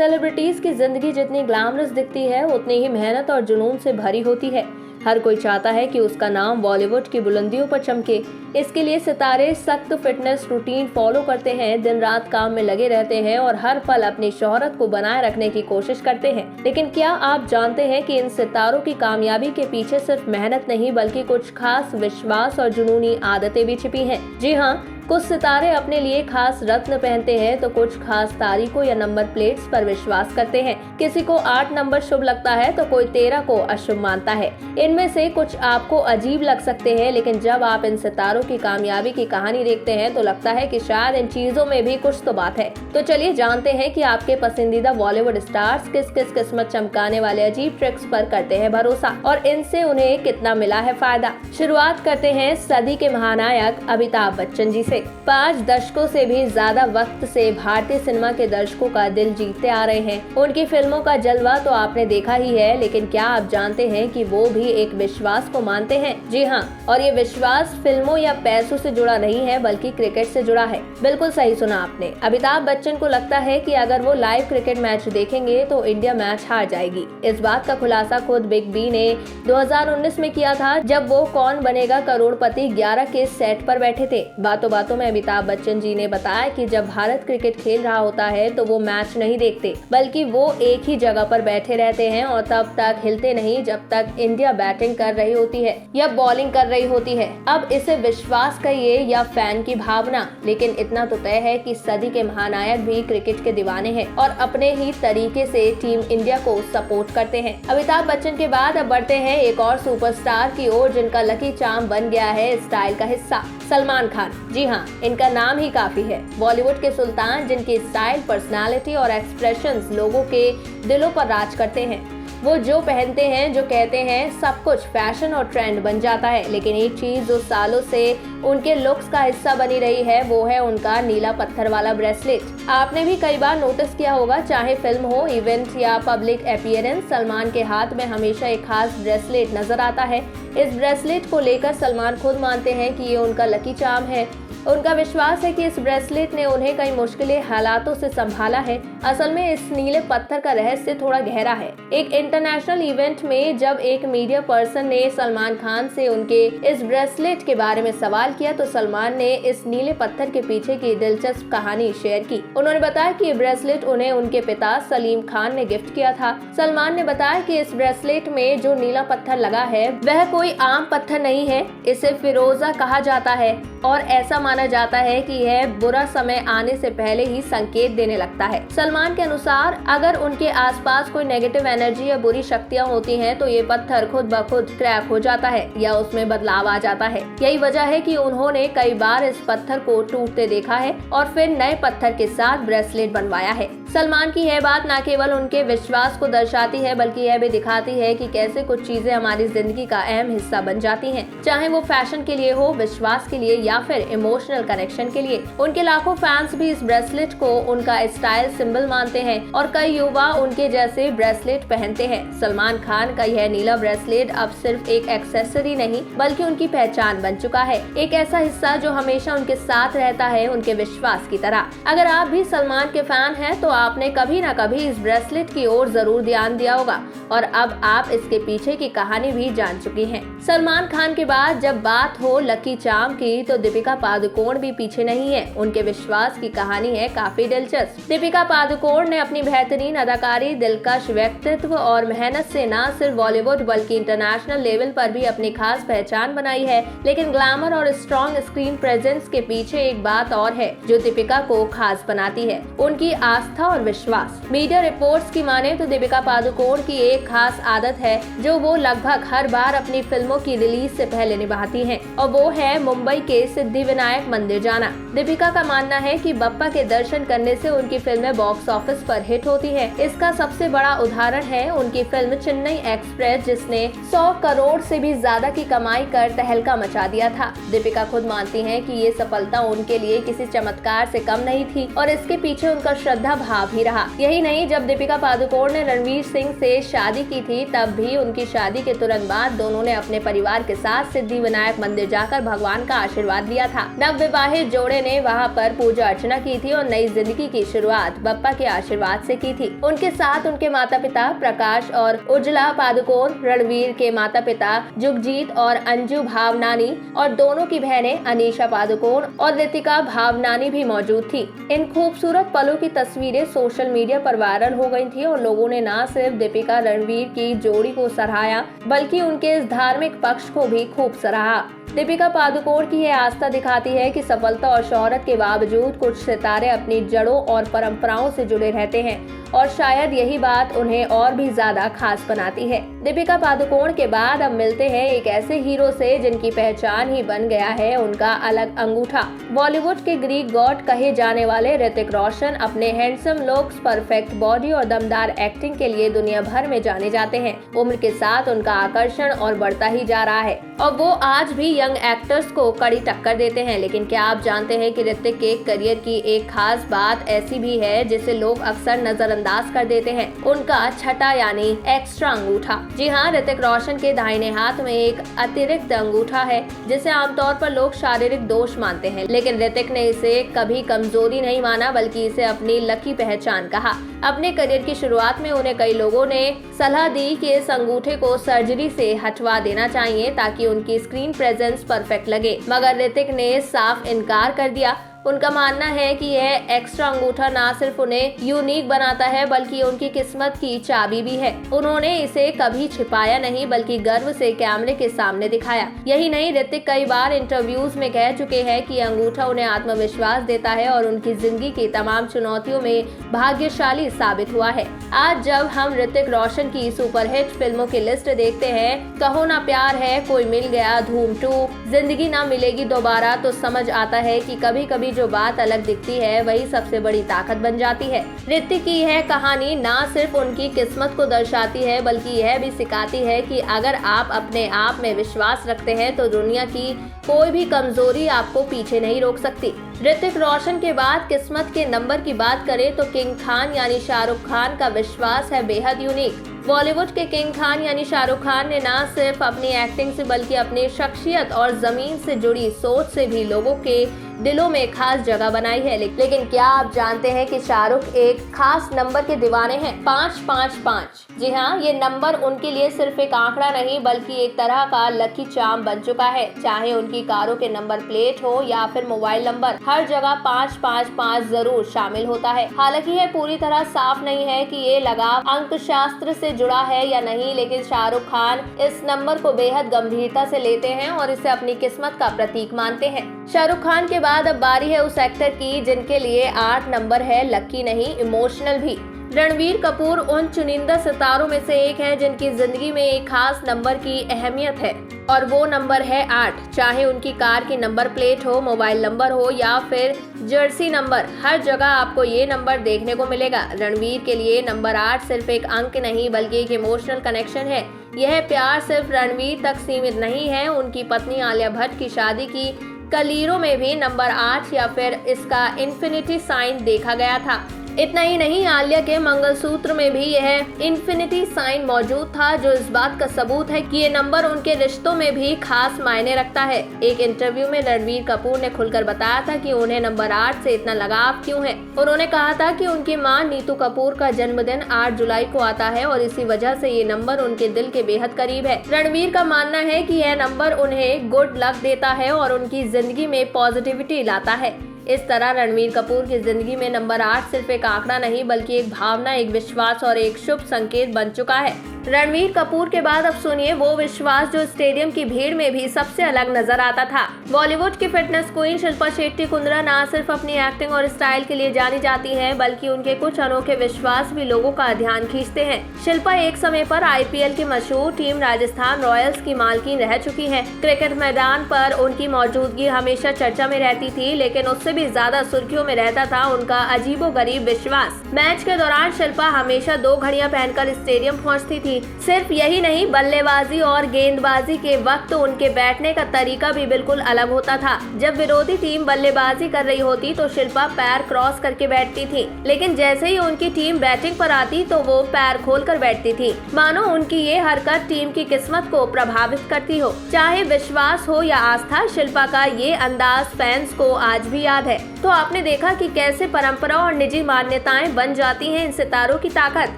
Celebrities की जिंदगी जितनी ग्लैमरस दिखती है उतनी ही मेहनत और जुनून से भरी होती है। हर कोई चाहता है कि उसका नाम बॉलीवुड की बुलंदियों पर चमके। इसके लिए सितारे सख्त फिटनेस रूटीन फॉलो करते हैं, दिन रात काम में लगे रहते हैं और हर पल अपनी शोहरत को बनाए रखने की कोशिश करते हैं। लेकिन क्या आप जानते हैं कि इन सितारों की कामयाबी के पीछे सिर्फ मेहनत नहीं बल्कि कुछ खास विश्वास और जुनूनी आदतें भी छिपी हैं। जी हाँ, कुछ सितारे अपने लिए खास रत्न पहनते हैं तो कुछ खास तारीखों या नंबर प्लेट्स पर विश्वास करते हैं। किसी को 8 नंबर शुभ लगता है तो कोई 13 को अशुभ मानता है। इनमें से कुछ आपको अजीब लग सकते हैं, लेकिन जब आप इन सितारों की कामयाबी की कहानी देखते हैं तो लगता है कि शायद इन चीजों में भी कुछ तो बात है। तो चलिए जानते हैं कि आपके पसंदीदा बॉलीवुड स्टार्स किस किस किस्मत चमकाने वाले अजीब ट्रिक्स पर करते हैं भरोसा और इनसे उन्हें कितना मिला है फायदा। शुरुआत करते हैं सदी के महानायक अमिताभ बच्चन जी से। 5 दशकों से भी ज्यादा वक्त से भारतीय सिनेमा के दर्शकों का दिल जीतते आ रहे हैं। उनकी फिल्मों का जलवा तो आपने देखा ही है, लेकिन क्या आप जानते हैं कि वो भी एक विश्वास को मानते हैं? जी हाँ, और ये विश्वास फिल्मों या पैसों से जुड़ा नहीं है बल्कि क्रिकेट से जुड़ा है। बिल्कुल सही सुना आपने। अमिताभ बच्चन को लगता है कि अगर वो लाइव क्रिकेट मैच देखेंगे तो इंडिया मैच हार जाएगी। इस बात का खुलासा खुद बिग बी ने 2019 में किया था, जब वो कौन बनेगा करोड़पति 11 के सेट पर बैठे थे। बातों बातों में अमिताभ बच्चन जी ने बताया कि जब भारत क्रिकेट खेल रहा होता है तो वो मैच नहीं देखते, बल्कि वो एक ही जगह पर बैठे रहते हैं और तब तक हिलते नहीं जब तक इंडिया बैटिंग कर रही होती है या बॉलिंग कर रही होती है। अब इसे विश्वास कहिए या फैन की भावना, लेकिन इतना तो तय है कि सदी के महानायक भी क्रिकेट के दीवाने हैं और अपने ही तरीके से टीम इंडिया को सपोर्ट करते हैं। अमिताभ बच्चन के बाद अब बढ़ते हैं एक और सुपरस्टार की ओर, जिनका लकी चार्म बन गया है स्टाइल का हिस्सा, सलमान खान। जी हाँ, इनका नाम ही काफी है। बॉलीवुड के सुल्तान, जिनकी स्टाइल, पर्सनालिटी और एक्सप्रेशंस लोगों के दिलों पर राज करते हैं। वो जो पहनते हैं, जो कहते हैं, सब कुछ फैशन और ट्रेंड बन जाता है। लेकिन एक चीज जो सालों से उनके लुक्स का हिस्सा बनी रही है वो है उनका नीला पत्थर वाला ब्रेसलेट। आपने भी कई बार नोटिस किया होगा, चाहे फिल्म हो, इवेंट या पब्लिक अपीयरेंस, सलमान के हाथ में हमेशा एक खास ब्रेसलेट नजर आता है। इस ब्रेसलेट को लेकर सलमान खुद मानते हैं कि ये उनका लकी चार्म है। उनका विश्वास है कि इस ब्रेसलेट ने उन्हें कई मुश्किलें हालातों से संभाला है। असल में इस नीले पत्थर का रहस्य थोड़ा गहरा है। एक इंटरनेशनल इवेंट में जब एक मीडिया पर्सन ने सलमान खान से उनके इस ब्रेसलेट के बारे में सवाल किया तो सलमान ने इस नीले पत्थर के पीछे की दिलचस्प कहानी शेयर की। उन्होंने बताया कि ये ब्रेसलेट उन्हें उनके पिता सलीम खान ने गिफ्ट किया था। सलमान ने बताया कि इस ब्रेसलेट में जो नीला पत्थर लगा है वह कोई आम पत्थर नहीं है, इसे फिरोजा कहा जाता है और ऐसा माना जाता है कि यह बुरा समय आने से पहले ही संकेत देने लगता है। सलमान के अनुसार अगर उनके आसपास कोई नेगेटिव एनर्जी या बुरी शक्तियां होती हैं तो ये पत्थर खुद ब खुद क्रैक हो जाता है या उसमें बदलाव आ जाता है। यही वजह है कि उन्होंने कई बार इस पत्थर को टूटते देखा है और फिर नए पत्थर के साथ ब्रेसलेट बनवाया है। सलमान की यह बात न केवल उनके विश्वास को दर्शाती है बल्कि यह भी दिखाती है कि कैसे कुछ चीजें हमारी जिंदगी का अहम हिस्सा बन जाती हैं, चाहे वो फैशन के लिए हो, विश्वास के लिए या फिर इमोशनल कनेक्शन के लिए। उनके लाखों फैंस भी इस ब्रेसलेट को उनका स्टाइल सिंबल मानते हैं और कई युवा उनके जैसे ब्रेसलेट पहनते हैं। सलमान खान का यह नीला ब्रेसलेट अब सिर्फ एक एक्सेसरी नहीं बल्कि उनकी पहचान बन चुका है, एक ऐसा हिस्सा जो हमेशा उनके साथ रहता है, उनके विश्वास की तरह। अगर आप भी सलमान के फैन हैं तो आपने कभी न कभी इस ब्रेसलेट की ओर जरूर ध्यान दिया होगा और अब आप इसके पीछे की कहानी भी जान चुकी हैं। सलमान खान के बाद जब बात हो लकी चार्म की तो दीपिका पादुकोण भी पीछे नहीं है। उनके विश्वास की कहानी है काफी दिलचस्प। दीपिका पादुकोण ने अपनी बेहतरीन अदाकारी, दिलकश व्यक्तित्व और मेहनत से न सिर्फ बॉलीवुड बल्कि इंटरनेशनल लेवल पर भी अपनी खास पहचान बनाई है। लेकिन ग्लैमर और स्ट्रॉन्ग स्क्रीन प्रेजेंस के पीछे एक बात और है जो दीपिका को खास बनाती है, उनकी आस्था और विश्वास। मीडिया रिपोर्ट्स की माने तो दीपिका पादुकोण की एक खास आदत है जो वो लगभग हर बार अपनी फिल्मों की रिलीज से पहले निभाती हैं और वो है मुंबई के सिद्धिविनायक मंदिर जाना। दीपिका का मानना है कि बप्पा के दर्शन करने से उनकी फिल्में बॉक्स ऑफिस पर हिट होती हैं। इसका सबसे बड़ा उदाहरण है उनकी फिल्म चेन्नई एक्सप्रेस, जिसने 100 करोड़ से भी ज्यादा की कमाई कर तहलका मचा दिया था। दीपिका खुद मानती हैं कि ये सफलता उनके लिए किसी चमत्कार से कम नहीं थी और इसके पीछे उनका श्रद्धा भाव आ भी रहा। यही नहीं, जब दीपिका पादुकोण ने रणवीर सिंह से शादी की थी तब भी उनकी शादी के तुरंत बाद दोनों ने अपने परिवार के साथ सिद्धिविनायक मंदिर जाकर भगवान का आशीर्वाद लिया था। नवविवाहित जोड़े ने वहां पर पूजा अर्चना की थी और नई जिंदगी की शुरुआत बप्पा के आशीर्वाद से की थी। उनके साथ उनके माता पिता प्रकाश और उज्ज्वला पादुकोण, रणवीर के माता पिता जुगजीत और अंजू भावनानी और दोनों की बहनें अनीशा पादुकोण और रितिका भावनानी भी मौजूद थी। इन खूबसूरत पलों की तस्वीरें सोशल मीडिया पर वायरल हो गई थी और लोगों ने न सिर्फ दीपिका रणवीर की जोड़ी को सराहा बल्कि उनके इस धार्मिक पक्ष को भी खूब सराहा। दीपिका पादुकोण की यह आस्था दिखाती है कि सफलता और शोहरत के बावजूद कुछ सितारे अपनी जड़ों और परंपराओं से जुड़े रहते हैं और शायद यही बात उन्हें और भी ज्यादा खास बनाती है। दीपिका पादुकोण के बाद अब मिलते हैं एक ऐसे हीरो से जिनकी पहचान ही बन गया है उनका अलग अंगूठा। बॉलीवुड के ग्रीक गॉड कहे जाने वाले ऋतिक रोशन अपने हैंडसम लुक्स, परफेक्ट बॉडी और दमदार एक्टिंग के लिए दुनिया भर में जाने जाते हैं। उम्र के साथ उनका आकर्षण और बढ़ता ही जा रहा है और वो आज भी यंग एक्टर्स को कड़ी टक्कर देते हैं। लेकिन क्या आप जानते हैं कि ऋतिक के करियर की एक खास बात ऐसी भी है जिसे लोग अक्सर नजरअंदाज कर देते हैं, उनका छठा यानी एक्स्ट्रा अंगूठा। जी हाँ, ऋतिक रोशन के दाहिने हाथ में एक अतिरिक्त अंगूठा है जिसे आमतौर पर लोग शारीरिक दोष मानते हैं, लेकिन ऋतिक ने इसे कभी कमजोरी नहीं माना बल्कि इसे अपनी लकी पहचान कहा। अपने करियर की शुरुआत में उन्हें कई लोगों ने सलाह दी कि इस अंगूठे को सर्जरी से हटवा देना चाहिए ताकि उनकी स्क्रीन प्रेजेंस परफेक्ट लगे, मगर ऋतिक ने साफ इनकार कर दिया। उनका मानना है कि यह एक्स्ट्रा अंगूठा न सिर्फ उन्हें यूनिक बनाता है बल्कि उनकी किस्मत की चाबी भी है। उन्होंने इसे कभी छिपाया नहीं बल्कि गर्व से कैमरे के सामने दिखाया। यही नहीं, ऋतिक कई बार इंटरव्यूज में कह चुके हैं कि अंगूठा उन्हें आत्मविश्वास देता है और उनकी जिंदगी की तमाम चुनौतियों में भाग्यशाली साबित हुआ है। आज जब हम ऋतिक रोशन की सुपरहिट फिल्मों की लिस्ट देखते हैं, कहो ना प्यार है, कोई मिल गया, धूम 2, जिंदगी ना मिलेगी दोबारा, तो समझ आता है कि कभी कभी जो बात अलग दिखती है वही सबसे बड़ी ताकत बन जाती है। ऋतिक की यह कहानी ना सिर्फ उनकी किस्मत को दर्शाती है बल्कि यह भी सिखाती है कि अगर आप अपने आप में विश्वास रखते हैं तो दुनिया की कोई भी कमजोरी आपको पीछे नहीं रोक सकती। ऋतिक रोशन के बाद किस्मत के नंबर की बात करें तो किंग खान यानी शाहरुख खान का विश्वास है बेहद यूनिक। बॉलीवुड के किंग खान यानी शाहरुख खान ने न सिर्फ अपनी एक्टिंग से बल्कि अपनी शख्सियत और जमीन से जुड़ी सोच से भी लोगों के दिलों में खास जगह बनाई है। लेकिन क्या आप जानते हैं कि शाहरुख एक खास नंबर के दीवाने हैं? 555। जी हाँ, ये नंबर उनके लिए सिर्फ एक आंकड़ा नहीं बल्कि एक तरह का लकी चार्म बन चुका है। चाहे उनकी कारों के नंबर प्लेट हो या फिर मोबाइल नंबर, हर जगह 555 जरूर शामिल होता है। हालांकि यह पूरी तरह साफ नहीं है कि ये लगाव अंक शास्त्र से जुड़ा है या नहीं, लेकिन शाहरुख खान इस नंबर को बेहद गंभीरता से लेते हैं और इसे अपनी किस्मत का प्रतीक मानते हैं। शाहरुख खान के बाद अब बारी है उस एक्टर की जिनके लिए 8 नंबर है लकी नहीं, इमोशनल भी। रणवीर कपूर उन चुनिंदा सितारों में से एक है जिनकी जिंदगी में एक खास नंबर की अहमियत है और वो नंबर है 8। चाहे उनकी कार की नंबर प्लेट हो, मोबाइल नंबर हो या फिर जर्सी नंबर, हर जगह आपको ये नंबर देखने को मिलेगा। रणवीर के लिए नंबर 8 सिर्फ एक अंक नहीं बल्कि एक इमोशनल कनेक्शन है। यह प्यार सिर्फ रणवीर तक सीमित नहीं है। उनकी पत्नी आलिया भट्ट की शादी की कलीरों में भी नंबर 8 या फिर इसका इन्फिनिटी साइन देखा गया था। इतना ही नहीं, आलिया के मंगलसूत्र में भी यह इन्फिनिटी साइन मौजूद था, जो इस बात का सबूत है कि ये नंबर उनके रिश्तों में भी खास मायने रखता है। एक इंटरव्यू में रणवीर कपूर ने खुलकर बताया था कि उन्हें नंबर 8 से इतना लगाव क्यों है। उन्होंने कहा था कि उनकी मां नीतू कपूर का जन्मदिन 8 जुलाई को आता है और इसी वजह से ये नंबर उनके दिल के बेहद करीब है। रणवीर का मानना है कि यह नंबर उन्हें गुड लक देता है और उनकी जिंदगी में पॉजिटिविटी लाता है। इस तरह रणवीर कपूर की जिंदगी में नंबर 8 सिर्फ एक आंकड़ा नहीं बल्कि एक भावना, एक विश्वास और एक शुभ संकेत बन चुका है। रणवीर कपूर के बाद अब सुनिए वो विश्वास जो स्टेडियम की भीड़ में भी सबसे अलग नजर आता था। बॉलीवुड की फिटनेस क्वीन शिल्पा शेट्टी कुंद्रा न सिर्फ अपनी एक्टिंग और स्टाइल के लिए जानी जाती हैं बल्कि उनके कुछ अनोखे विश्वास भी लोगों का ध्यान खींचते हैं। शिल्पा एक समय पर IPL की मशहूर टीम राजस्थान रॉयल्स की मालकिन रह चुकी है। क्रिकेट मैदान पर उनकी मौजूदगी हमेशा चर्चा में रहती थी, लेकिन उससे भी ज्यादा सुर्खियों में रहता था उनका अजीबोगरीब विश्वास। मैच के दौरान शिल्पा हमेशा 2 घड़ियां पहनकर स्टेडियम पहुंचती थी थी। सिर्फ यही नहीं, बल्लेबाजी और गेंदबाजी के वक्त उनके बैठने का तरीका भी बिल्कुल अलग होता था। जब विरोधी टीम बल्लेबाजी कर रही होती तो शिल्पा पैर क्रॉस करके बैठती थी, लेकिन जैसे ही उनकी टीम बैटिंग पर आती तो वो पैर खोलकर बैठती थी, मानो उनकी ये हरकत टीम की किस्मत को प्रभावित करती हो। चाहे विश्वास हो या आस्था, शिल्पा का ये अंदाज फैंस को आज भी याद है। तो आपने देखा कि कैसे परंपरा और निजी मान्यताएं बन जाती हैं इन सितारों की ताकत।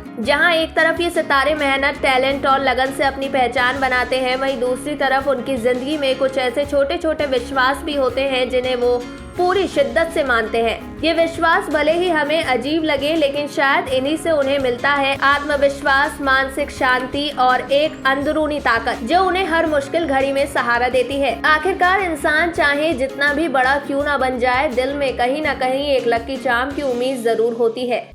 जहां एक तरफ ये सितारे मेहनत, टैलेंट और लगन से अपनी पहचान बनाते हैं, वहीं दूसरी तरफ उनकी जिंदगी में कुछ ऐसे छोटे छोटे विश्वास भी होते हैं जिन्हें वो पूरी शिद्दत से मानते हैं। ये विश्वास भले ही हमें अजीब लगे, लेकिन शायद इन्हीं से उन्हें मिलता है आत्मविश्वास, मानसिक शांति और एक अंदरूनी ताकत जो उन्हें हर मुश्किल घड़ी में सहारा देती है। आखिरकार इंसान चाहे जितना भी बड़ा क्यों ना बन जाए, दिल में कहीं ना कहीं एक लकी चार्म की उम्मीद जरूर होती है।